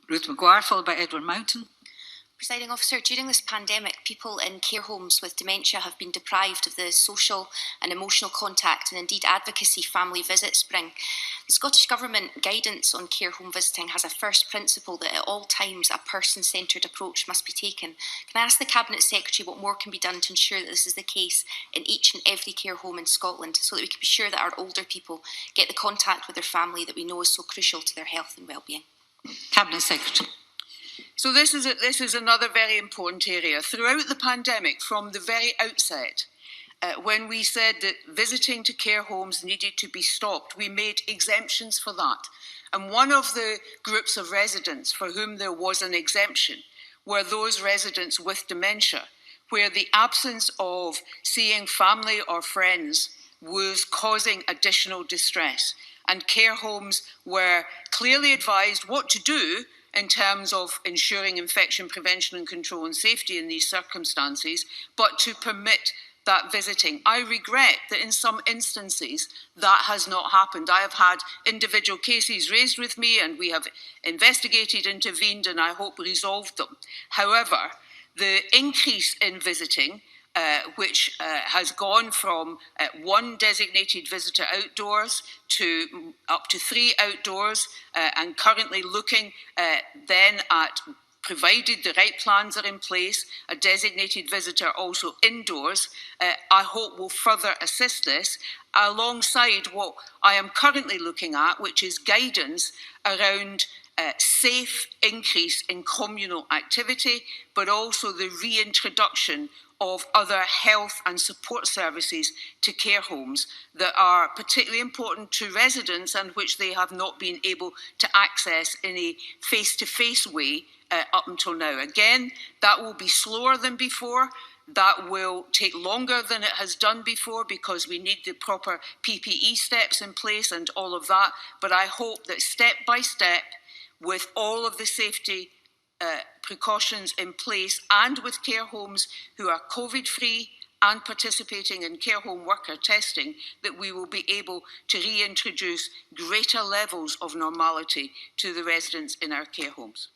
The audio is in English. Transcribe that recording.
Ruth Maguire, followed by Edward Mountain. Presiding Officer, during this pandemic, people in care homes with dementia have been deprived of the social and emotional contact and indeed advocacy family visits bring. The Scottish Government guidance on care home visiting has a first principle that at all times a person-centred approach must be taken. Can I ask the Cabinet Secretary what more can be done to ensure that this is the case in each and every care home in Scotland, so that we can be sure that our older people get the contact with their family that we know is so crucial to their health and well-being? Cabinet Secretary. So this is another very important area. Throughout the pandemic, from the very outset, when we said that visiting to care homes needed to be stopped, we made exemptions for that. And one of the groups of residents for whom there was an exemption were those residents with dementia, where the absence of seeing family or friends was causing additional distress. And care homes were clearly advised what to do in terms of ensuring infection prevention and control and safety in these circumstances, but to permit that visiting. I regret that in some instances that has not happened. I have had individual cases raised with me and we have investigated, intervened, and I hope resolved them. However, the increase in visiting which has gone from one designated visitor outdoors to up to 3 outdoors, and currently looking then at, provided the right plans are in place, a designated visitor also indoors, I hope will further assist this, alongside what I am currently looking at, which is guidance around safe increase in communal activity, but also the reintroduction of other health and support services to care homes that are particularly important to residents and which they have not been able to access in a face-to-face way up until now. Again, that will be slower than before. That will take longer than it has done before because we need the proper PPE steps in place and all of that. But I hope that step by step, with all of the safety precautions in place and with care homes who are COVID-free and participating in care home worker testing, that we will be able to reintroduce greater levels of normality to the residents in our care homes.